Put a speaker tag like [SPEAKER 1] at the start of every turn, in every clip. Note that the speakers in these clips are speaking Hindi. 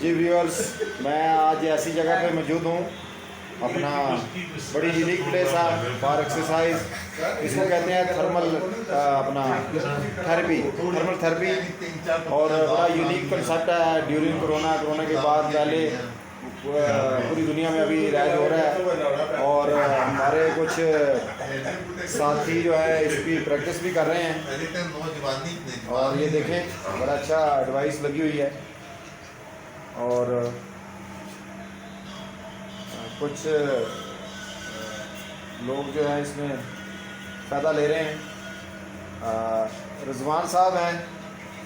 [SPEAKER 1] जी व्यूअर्स, मैं आज ऐसी जगह पे मौजूद हूँ, अपना बड़ी यूनिक प्लेस है फॉर एक्सरसाइज। इसको कहते हैं थर्मल अपना थर्मल थेरेपी, और बड़ा यूनिक कंसेप्ट है। ड्यूरिंग कोरोना के बाद पहले पूरी दुनिया में अभी राइज हो रहा है, और हमारे कुछ साथी जो है इसकी प्रैक्टिस भी कर रहे हैं। और ये देखें, बड़ा अच्छा डिवाइस लगी हुई है, और कुछ लोग जो है इसमें फ़ायदा ले रहे हैं। रिजवान साहब हैं,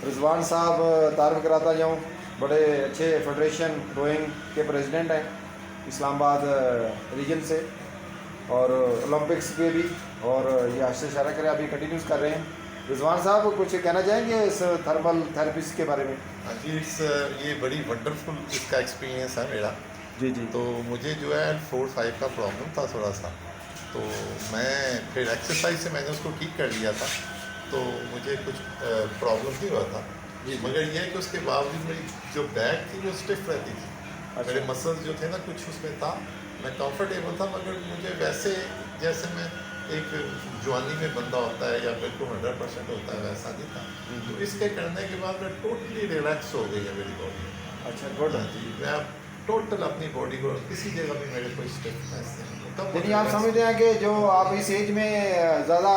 [SPEAKER 1] रिजवान साहब तारीफ़ कराता जाऊँ, बड़े अच्छे फेडरेशन रोइंग के प्रेसिडेंट हैं इस्लामाबाद रीजन से, और ओलंपिक्स के भी, और ये आशा इशारा करें अभी कंटिन्यूस कर रहे हैं। रिजवान साहब कुछ कहना चाहेंगे इस थर्मल थेरेपिस्ट के बारे में?
[SPEAKER 2] जी, ये बड़ी वंडरफुल इसका एक्सपीरियंस है मेरा।
[SPEAKER 1] जी जी।
[SPEAKER 2] तो मुझे जो है 4-5 का प्रॉब्लम था थोड़ा सा, तो मैं फिर एक्सरसाइज से मैंने उसको ठीक कर लिया था, तो मुझे कुछ प्रॉब्लम नहीं हुआ था। मगर यह है कि उसके बावजूद मेरी जो बैक थी वो स्टिफ रहती थी।
[SPEAKER 1] अच्छा।
[SPEAKER 2] मेरे मसल्स जो थे ना, कुछ उसमें था, मैं कंफर्टेबल था, मगर मुझे वैसे जैसे मैं एक जवानी में बंदा होता है या बिल्कुल 100% होता है वैसा नहीं था। तो इसके करने के बाद मैं टोटली रिलैक्स हो गई है मेरी बॉडी।
[SPEAKER 1] अच्छा, गुड।
[SPEAKER 2] जी, मैं टोटल अपनी बॉडी को किसी जगह भी मेरे कोई स्टिफनेस नहीं होता।
[SPEAKER 1] यानी आप समझते हैं कि जो आप इस एज में ज़्यादा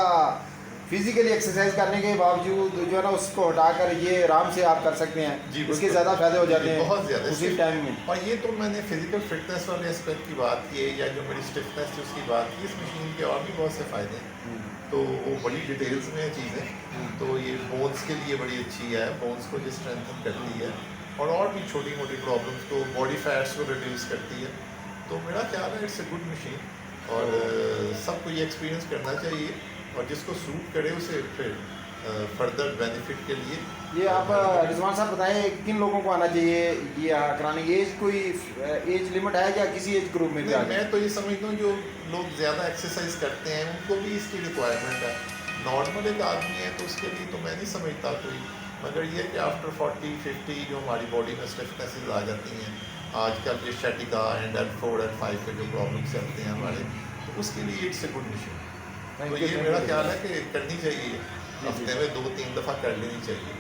[SPEAKER 1] फिजिकली एक्सरसाइज करने के बावजूद जो है ना, उसको हटाकर ये आराम से आप कर सकते हैं
[SPEAKER 2] जी,
[SPEAKER 1] उसके ज़्यादा फ़ायदे हो जाते हैं
[SPEAKER 2] बहुत ज़्यादा
[SPEAKER 1] उसी टाइम में।
[SPEAKER 2] और ये तो मैंने फिजिकल फिटनेस वाले एस्पेक्ट की बात की है, या जो मेरी स्टिफनेस थी उसकी बात की। इस मशीन के और भी बहुत से फ़ायदे हैं, तो वो बड़ी डिटेल्स में चीज़ें। तो ये बोन्स के लिए बड़ी अच्छी है, बोन्स को जो स्ट्रेंथन करती है, और भी छोटी मोटी प्रॉब्लम्स को, बॉडी फैट्स को रिड्यूस करती है। तो मेरा ख्याल है इट्स ए गुड मशीन, और सबको ये एक्सपीरियंस करना चाहिए, और जिसको सूट करे उसे फिर फर्दर बेनिफिट के लिए।
[SPEAKER 1] ये आप रिजवान साहब बताएं, किन लोगों को आना चाहिए ये कराने की? एज कोई एज लिमिट है या किसी एज ग्रुप में भी?
[SPEAKER 2] मैं तो ये समझता हूँ जो लोग ज़्यादा एक्सरसाइज करते हैं उनको भी इसकी रिक्वायरमेंट है। नॉर्मल एक आदमी है तो उसके लिए तो मैं नहीं समझता कोई, मगर ये कि आफ्टर 40-50 जो हमारी बॉडी में स्टिफनेसेस आ जाती हैं आजकल, ये शैटिका एंड L4 L5 के जो प्रॉब्लम्स चलते हैं हमारे, तो उसके लिए इट्स ए गुड मशीन। तो ये मेरा ख्याल है कि करनी चाहिए, हफ्ते में 2-3 दफ़ा कर लेनी चाहिए।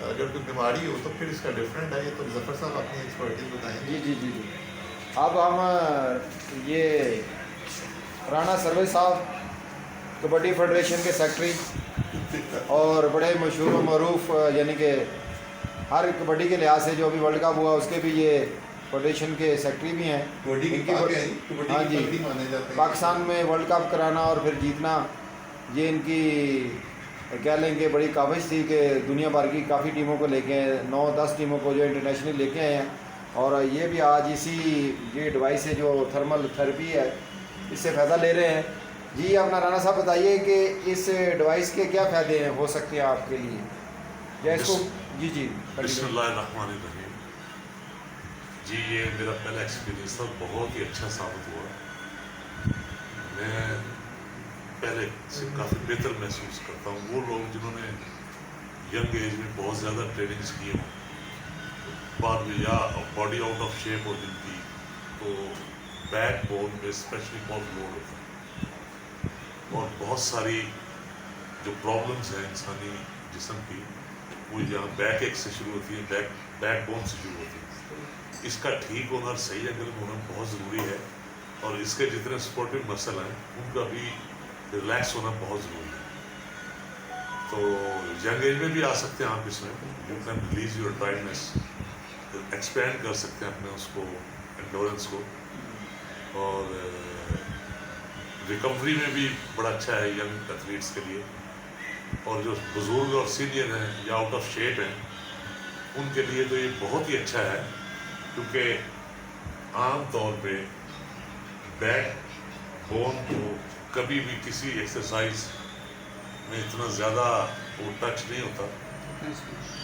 [SPEAKER 2] अगर कोई बीमारी हो तो फिर इसका डिफरेंट है, ये तो जफर साहब अपनी एक्सपर्टीज बताएंगे।
[SPEAKER 1] जी जी जी जी। अब हम ये राणा सर्वे साहब कबड्डी फेडरेशन के सेक्रेटरी, और बड़े मशहूर व मरूफ, यानी कि हर कबड्डी के लिहाज से जो अभी वर्ल्ड कप हुआ उसके भी ये फेडरेशन के सेक्रेटरी भी हैं। हाँ जी, पाकिस्तान में वर्ल्ड कप कराना और फिर जीतना, ये इनकी कह लेंगे बड़ी काबिज थी कि दुनिया भर की काफ़ी टीमों को लेके 9-10 टीमों को जो इंटरनेशनल लेके आए हैं, और ये भी आज इसी ये डिवाइस है जो थर्मल थेरेपी है, इससे फ़ायदा ले रहे हैं। जी, अपना राणा साहब बताइए कि इस डिवाइस के क्या फ़ायदे हैं हो सकते हैं आपके लिए, या इसको? जी जी,
[SPEAKER 3] बिस्मिल्लाहिर्रहमानिर्रहीम। जी, ये मेरा पहला एक्सपीरियंस था, बहुत ही अच्छा साबित हुआ। मैं पहले से काफ़ी बेहतर महसूस करता हूँ। वो लोग जिन्होंने यंग एज में बहुत ज़्यादा ट्रेनिंग्स की हों, बाद में या बॉडी आउट ऑफ शेप हो जिनकी, तो बैक बोन पे स्पेशली बहुत लोड होता है, और बहुत सारी जो प्रॉब्लम्स हैं इंसानी जिस्म की, वो यहाँ बैक एक से शुरू होती है, बैक बोन से शुरू होती है। इसका ठीक होना और सही एंगल में होना बहुत ज़रूरी है, और इसके जितने सपोर्टिव मसल हैं उनका भी रिलैक्स होना बहुत ज़रूरी है। तो यंग एज में भी आ सकते हैं आप इसमें, you can release your tiredness, expand कर सकते हैं अपने उसको एंडोरेंस को, और रिकवरी में भी बड़ा अच्छा है यंग एथलीट्स के लिए। और जो बुज़ुर्ग और सीनियर हैं या आउट ऑफ शेप हैं उनके लिए तो ये बहुत ही अच्छा है, क्योंकि आम तौर पे बैक बोन को कभी भी किसी एक्सरसाइज में इतना ज़्यादा वो टच नहीं होता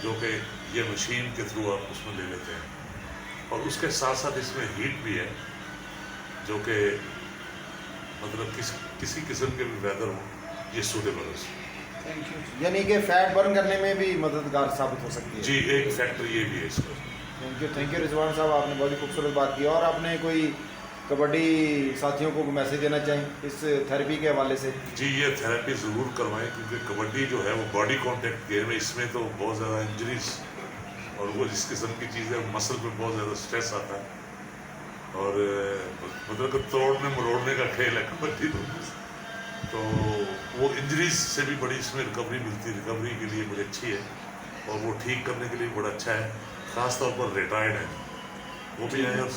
[SPEAKER 3] जो कि ये मशीन के थ्रू आप उसमें ले लेते हैं। और उसके साथ साथ इसमें हीट भी है, जो कि मतलब किसी किस्म के भी वेदर हो ये सूटेबल है।
[SPEAKER 1] यानी कि फैट बर्न करने में भी मददगार साबित हो सकती है।
[SPEAKER 3] जी, एक फैक्टर ये भी है इसका।
[SPEAKER 1] थैंक यू रिजवान साहब, आपने बहुत ही खूबसूरत बात की। और आपने कोई कबड्डी साथियों को मैसेज देना चाहें इस थेरेपी के हवाले से?
[SPEAKER 3] जी, ये थेरेपी ज़रूर करवाएं, क्योंकि कबड्डी जो है वो बॉडी कांटेक्ट गेम है। इसमें तो बहुत ज़्यादा इंजरीज और वो जिस किस्म की चीज़ है, मसल पे बहुत ज़्यादा स्ट्रेस आता है और मतलब कि तोड़ने मरोड़ने का खेल है कबड्डी। तो वो इंजरीज से भी बड़ी इसमें रिकवरी मिलती है। रिकवरी के लिए बड़ी अच्छी है और वो ठीक करने के लिए बड़ा अच्छा है। ख़ास तौर पर रिटायर्ड है वो भी आए और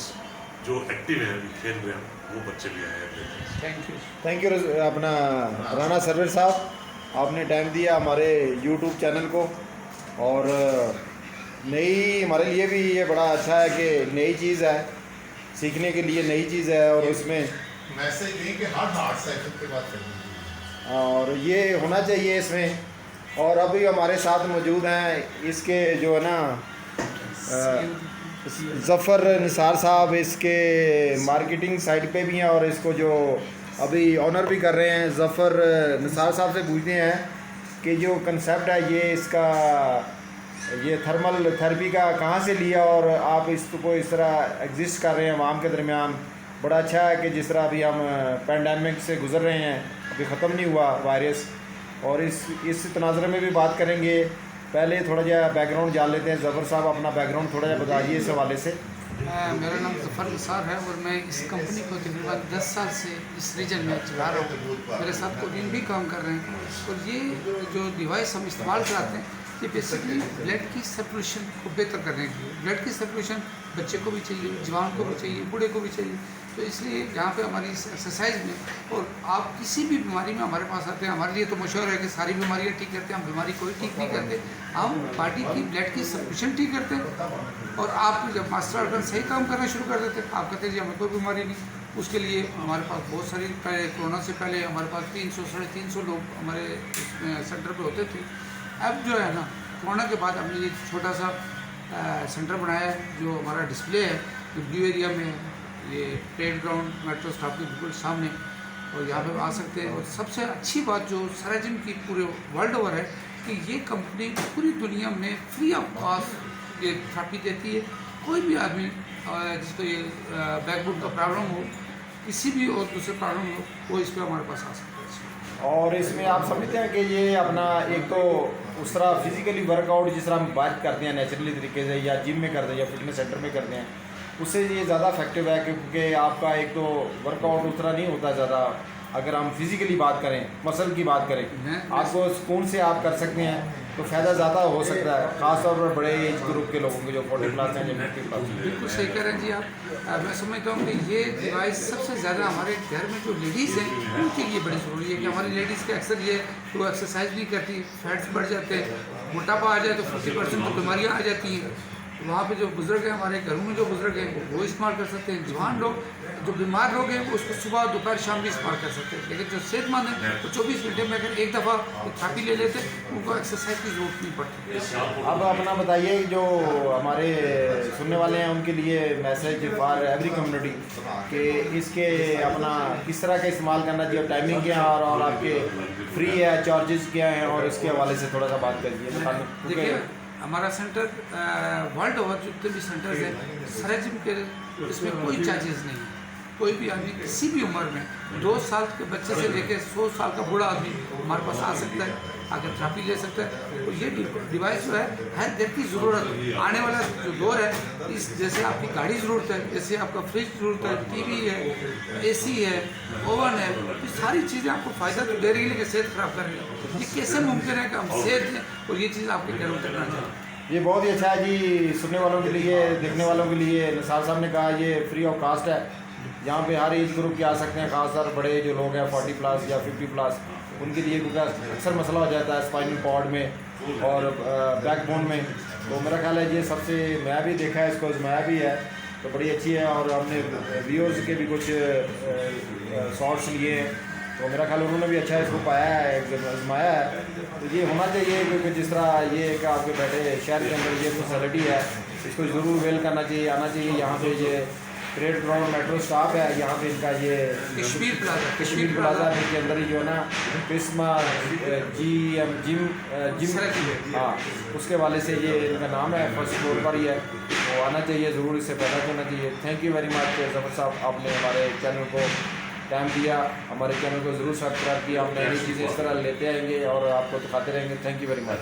[SPEAKER 3] जो एक्टिव हैं अभी खेल रहे हैं वो बच्चे भी आए हैं।
[SPEAKER 1] थैंक यू अपना राणा सरवर साहब, आपने टाइम दिया हमारे यूट्यूब चैनल को। और नई हमारे लिए भी ये बड़ा अच्छा है कि नई चीज़ है, सीखने के लिए नई चीज़ है और उसमें
[SPEAKER 2] मैसेज दें कि हर हार्ट सेशन के बाद करनी चाहिए
[SPEAKER 1] और ये होना चाहिए इसमें। और अभी हमारे साथ मौजूद हैं इसके जो है ना ज़फ़र निसार साहब, इसके मार्केटिंग साइड पे भी हैं और इसको जो अभी ऑनर भी कर रहे हैं। ज़फ़र निसार साहब से पूछते हैं कि जो कंसेप्ट है ये इसका, ये थर्मल थेरेपी का कहाँ से लिया और आप इसको इस तरह एग्जिस्ट कर रहे हैं आवाम के दरमियान। बड़ा अच्छा है कि जिस तरह अभी हम पैंडेमिक से गुज़र रहे हैं, अभी ख़त्म नहीं हुआ वायरस, और इस तनाज़ुर में भी बात करेंगे। पहले थोड़ा जहा बैकग्राउंड जान लेते हैं। ज़फ़र साहब अपना बैकग्राउंड थोड़ा जहा बताइए इस हवाले से।
[SPEAKER 4] मेरा नाम ज़फ़र निसार है और मैं इस कंपनी को तकरीबन 10 साल से इस रीजन में चला रहा हूँ। मेरे साथ कोडिंग भी काम कर रहे हैं और ये जो डिवाइस हम इस्तेमाल कराते हैं ये बेसिकली ब्लड की सर्कुलेशन को बेहतर करने के लिए। ब्लड की सर्कुलेशन बच्चे को भी चाहिए, जवान को भी चाहिए, बूढ़े को भी चाहिए। तो इसलिए यहाँ पे हमारी इस एक्सरसाइज में और आप किसी भी बीमारी में हमारे पास आते हैं, हमारे लिए तो मशहूर है कि सारी बीमारियाँ ठीक करते हैं। हम बीमारी कोई ठीक नहीं करते, हम बॉडी की ब्लड की सर्कुलेशन ठीक करते हैं। और आप जब मास्टर ऑर्गन सही काम करना शुरू कर देते हैं, आप कहते हैं जी हमें कोई बीमारी नहीं। उसके लिए हमारे पास बहुत सारी, कोरोना से पहले हमारे पास 300-350 लोग हमारे इसमें सेंटर पे होते थे। अब जो है ना कोरोना के बाद हमने ये छोटा सा सेंटर बनाया है जो हमारा डिस्प्ले है, जो ब्लू एरिया में, ये प्लेन ग्राउंड मेट्रो स्टॉप के बिल्कुल सामने, और यहाँ पे आ सकते हैं। और सबसे अच्छी बात जो सराजिम की पूरे वर्ल्ड ओवर है कि ये कंपनी पूरी दुनिया में फ्री ऑफ कॉस्ट ये थेरेपी देती है। कोई भी आदमी जिसको ये बैकबोन का प्रॉब्लम हो, किसी भी और दूसरे प्रॉब्लम हो, वो इस पर हमारे पास आ सकता है।
[SPEAKER 1] और इसमें आप समझते हैं कि ये अपना एक तो उस तरह फिज़िकली वर्कआउट जिस तरह हम बात करते हैं नेचुरली तरीके से, या जिम में करते हैं या फिटनेस सेंटर में करते हैं, उससे ये ज़्यादा इफेक्टिव है क्योंकि आपका एक तो वर्कआउट उस तरह नहीं होता ज़्यादा। अगर हम फिज़िकली बात करें, मसल की बात करें, आपको सुकून से आप कर सकते हैं तो फ़ायदा ज़्यादा हो सकता है, ख़ासतौर पर बड़े एज ग्रुप के लोगों के जो 40 प्लस हैं या 50 प्लस।
[SPEAKER 4] बिल्कुल सही कह रहे हैं जी आप। मैं समझता हूँ कि ये डिवाइस सबसे ज़्यादा हमारे घर में जो लेडीज़ हैं उनके लिए बड़ी ज़रूरी है कि हमारी लेडीज़ के अक्सर ये वो एक्सरसाइज नहीं करती, फैट्स बढ़ जाते हैं, मोटापा आ जाए तो 40% तो बीमारियाँ आ जाती हैं। वहाँ पे जो बुज़ुर्ग हैं, हमारे घरों में जो बुज़ुर्ग हैं वो इस्तेमाल कर सकते हैं। जवान लोग, जो बीमार लोग हैं वो उसको सुबह दोपहर शाम भी इस्तेमाल कर सकते हैं। लेकिन जो सेहतमंद हैं वो 24 घंटे में अगर एक दफ़ा थेरेपी ले लेते हैं उनको एक्सरसाइज की ज़रूरत नहीं पड़ती।
[SPEAKER 1] अब अपना बताइए जो हमारे सुनने वाले हैं उनके लिए मैसेज फॉर एवरी कम्युनिटी कि इसके अपना किस तरह का इस्तेमाल करना चाहिए, टाइमिंग क्या है और आपके फ्री है, चार्जेस क्या हैं, और इसके हवाले से थोड़ा सा बात करिए।
[SPEAKER 4] देखिए हमारा सेंटर वर्ल्ड ओवर जितने भी सेंटर्स हैं सराजिम के, इसमें कोई चार्जेस नहीं है। कोई भी आदमी किसी भी उम्र में 2 साल के बच्चे से लेकर 100 साल का बूढ़ा आदमी हमारे पास आ सकता है, आकर थेरेपी ले सकता है। तो ये डिवाइस जो है हर घर की ज़रूरत, आने वाला जो दौर है, इस जैसे आपकी गाड़ी ज़रूरत है, जैसे आपका फ्रिज ज़रूरत है, टीवी है, एसी है, ओवन है, ये सारी चीज़ें आपको फ़ायदा तो दे रही है लेकिन सेहत ख़राब कर रही है। ये कैसे मुमकिन है कि हम सेहत दें और ये चीज़ आपके घरों तक ना जाए?
[SPEAKER 1] ये बहुत ही अच्छा है जी, सुनने वालों के लिए, देखने वालों के लिए। निसार साहब ने कहा ये फ्री ऑफ कास्ट है, यहाँ पे हर एज ग्रुप के आ सकते हैं, खासकर बड़े जो लोग हैं 40 प्लस या 50 प्लस, उनके लिए क्योंकि अक्सर मसला हो जाता है स्पाइनल कॉर्ड में और बैकबोन में। तो मेरा ख्याल है ये सबसे, मैं भी देखा है, इसको आजमाया भी है, तो बड़ी अच्छी है। और हमने व्यूअर्स के भी कुछ शॉर्ट्स लिए हैं, तो मेरा ख्याल उन्होंने भी अच्छा इसको पाया है, आजमाया है। तो ये होना चाहिए क्योंकि जिस तरह ये एक आपके बैठे शहर के अंदर ये फैसिलिटी है, इसको ज़रूर वेल करना चाहिए, आना चाहिए। यहाँ पे ये परेड ग्राउंड मेट्रो स्टॉप है, यहाँ पे इनका ये कश्मीर प्लाजा के अंदर ही जो है ना क्रिस्मा जिम, हाँ उसके वाले से ये इनका नाम है, फर्स्ट फ्लोर पर ही है।
[SPEAKER 5] वो आना चाहिए, ज़रूर इससे फ़ायदा होना चाहिए। Thank you very much Zafar साहब, आपने हमारे चैनल को टाइम दिया, हमारे चैनल को ज़रूर सब्सक्राइब किया। हम नई चीज़ें इस तरह लेते आएंगे और आपको दिखाते रहेंगे। Thank you very much.